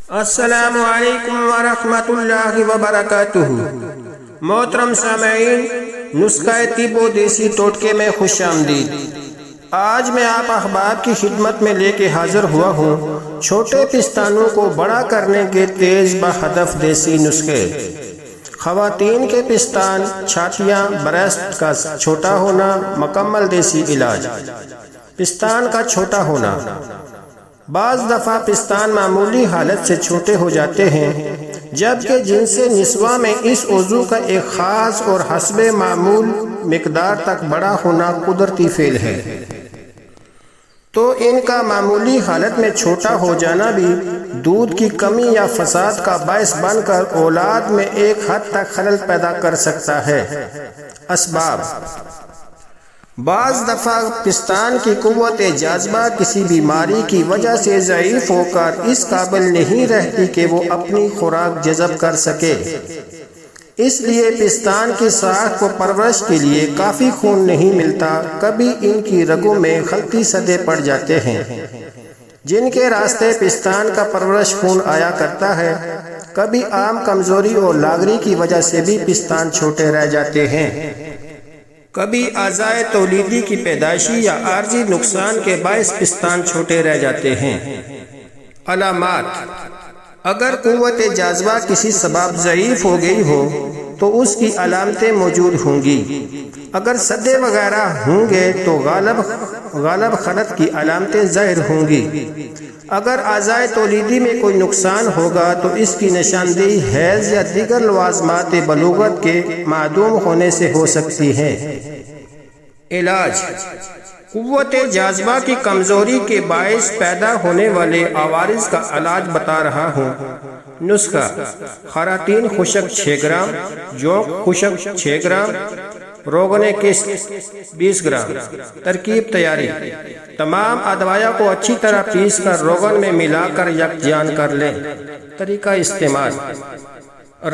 السلام علیکم ورحمۃ اللہ وبرکاتہ۔ محترم سامعین، نسخہ طب و دیسی ٹوٹکے میں خوش آمدید۔ آج میں آپ احباب کی خدمت میں لے کے حاضر ہوا ہوں چھوٹے پستانوں کو بڑا کرنے کے تیز بہدف دیسی نسخے۔ خواتین کے پستان، چھاتیاں، بریسٹ کا چھوٹا ہونا، مکمل دیسی علاج۔ پستان کا چھوٹا ہونا، بعض دفعہ پستان معمولی حالت سے چھوٹے ہو جاتے ہیں، جبکہ جنس نسواں میں اس عضو کا ایک خاص اور حسب معمول مقدار تک بڑا ہونا قدرتی فعل ہے، تو ان کا معمولی حالت میں چھوٹا ہو جانا بھی دودھ کی کمی یا فساد کا باعث بن کر اولاد میں ایک حد تک خلل پیدا کر سکتا ہے۔ اسباب: بعض دفعہ پستان کی قوت جاذبہ کسی بیماری کی وجہ سے ضعیف ہو کر اس قابل نہیں رہتی کہ وہ اپنی خوراک جذب کر سکے، اس لیے پستان کی ساخت کو پرورش کے لیے کافی خون نہیں ملتا۔ کبھی ان کی رگوں میں خلطی صدے پڑ جاتے ہیں جن کے راستے پستان کا پرورش خون آیا کرتا ہے۔ کبھی عام کمزوری اور لاغری کی وجہ سے بھی پستان چھوٹے رہ جاتے ہیں۔ کبھی اعضائے تولیدی کی پیدائشی یا عارضی نقصان کے باعث پستان چھوٹے رہ جاتے ہیں۔ علامات: اگر قوت جاذبہ کسی سبب ضعیف ہو گئی ہو تو اس کی علامتیں موجود ہوں گی۔ اگر صدے وغیرہ ہوں گے تو غالب خلط کی علامتیں ظاہر ہوں گی۔ اگر اعضائے تولیدی میں کوئی نقصان ہوگا تو اس کی نشاندہی حیض یا دیگر لوازمات بلوغت کے معدوم ہونے سے ہو سکتی ہے۔ علاج: قوت جاذبہ کی کمزوری کے باعث پیدا ہونے والے عوارض کا علاج بتا رہا ہوں۔ نسخہ: خراطین خشک 6 گرام، جوک خشک 6 گرام، روغن کشت 20 گرام۔ ترکیب تیاری: تمام ادویہ کو اچھی طرح پیس کر روغن میں ملا کر یکجان کر لیں۔ طریقہ استعمال: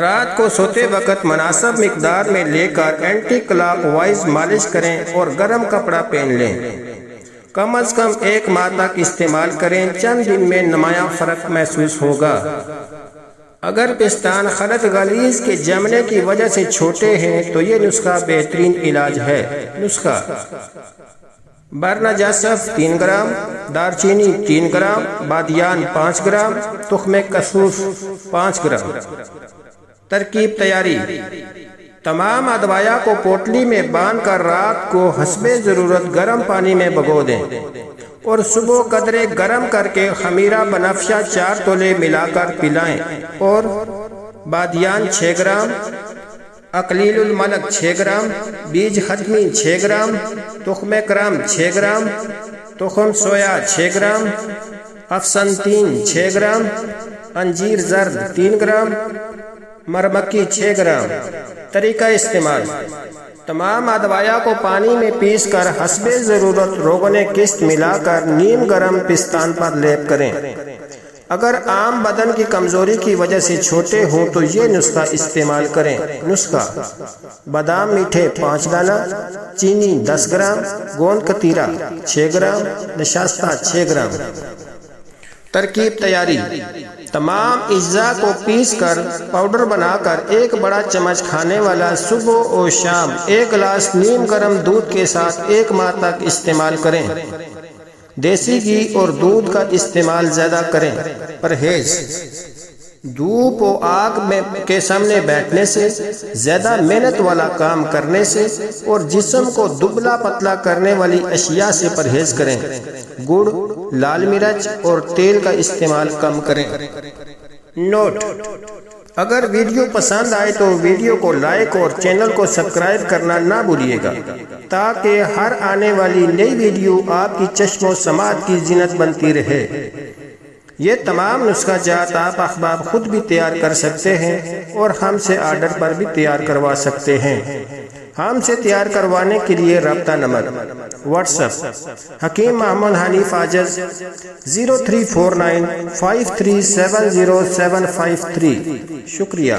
رات کو سوتے وقت مناسب مقدار میں لے کر اینٹی کلاک وائز مالش کریں اور گرم کپڑا پہن لیں۔ کم از کم 1 ماہ تک استعمال کریں، چند دن میں نمایاں فرق محسوس ہوگا۔ اگر پستان خلط غلیظ کے جمنے کی وجہ سے چھوٹے ہیں تو یہ نسخہ بہترین علاج ہے۔ نسخہ: برنجاسف 3 گرام، دارچینی 3 گرام، بادیان 5 گرام، تخم کسوف 5 گرام۔ ترکیب تیاری: تمام ادویہ کو پوٹلی میں باندھ کر رات کو حسب ضرورت گرم پانی میں بھگو دیں اور صبح قدرے گرم کر کے خمیرہ بنفشہ 4 تولے ملا کر پلائیں۔ اور بادیان 6 گرام، اقلیل الملک 6 گرام، بیج ختمی 6 گرام، تخم کرم 6 گرام، تخم سویا 6 گرام، افسنتین 6 گرام، انجیر زرد 3 گرام، مرمکی 6 گرام۔ طریقہ استعمال: تمام ادویہ کو پانی میں پیس کر حسب ضرورت روغن کشت ملا کر نیم گرم پستان پر لیپ کریں۔ اگر عام بدن کی کمزوری کی وجہ سے چھوٹے ہوں تو یہ نسخہ استعمال کریں۔ نسخہ: بادام میٹھے 5 دانہ، چینی 10 گرام، گوند کتیرہ 6 گرام، نشاستہ 6 گرام۔ ترکیب تیاری: تمام اجزاء کو پیس کر پاؤڈر بنا کر 1 بڑا چمچ کھانے والا صبح اور شام 1 گلاس نیم گرم دودھ کے ساتھ 1 ماہ تک استعمال کریں۔ دیسی گھی اور دودھ کا استعمال زیادہ کریں۔ پرہیز: دھوپ و آگ کے سامنے بیٹھنے سے، زیادہ محنت والا کام کرنے سے اور جسم کو دبلا پتلا کرنے والی اشیاء سے پرہیز کریں۔ گڑ، لال مرچ اور تیل کا استعمال کم کریں۔ نوٹ: اگر ویڈیو پسند آئے تو ویڈیو کو لائک اور چینل کو سبسکرائب کرنا نہ بھولیے گا تاکہ ہر آنے والی نئی ویڈیو آپ کی چشم و سماعت کی زینت بنتی رہے۔ یہ تمام نسخہ جات آپ احباب خود بھی تیار کر سکتے ہیں اور ہم سے آرڈر پر بھی تیار کروا سکتے ہیں۔ ہم سے تیار کروانے کے لیے رابطہ number: what's app Hakim Muhammad Hanif عاجز 034953707753۔ شکریہ۔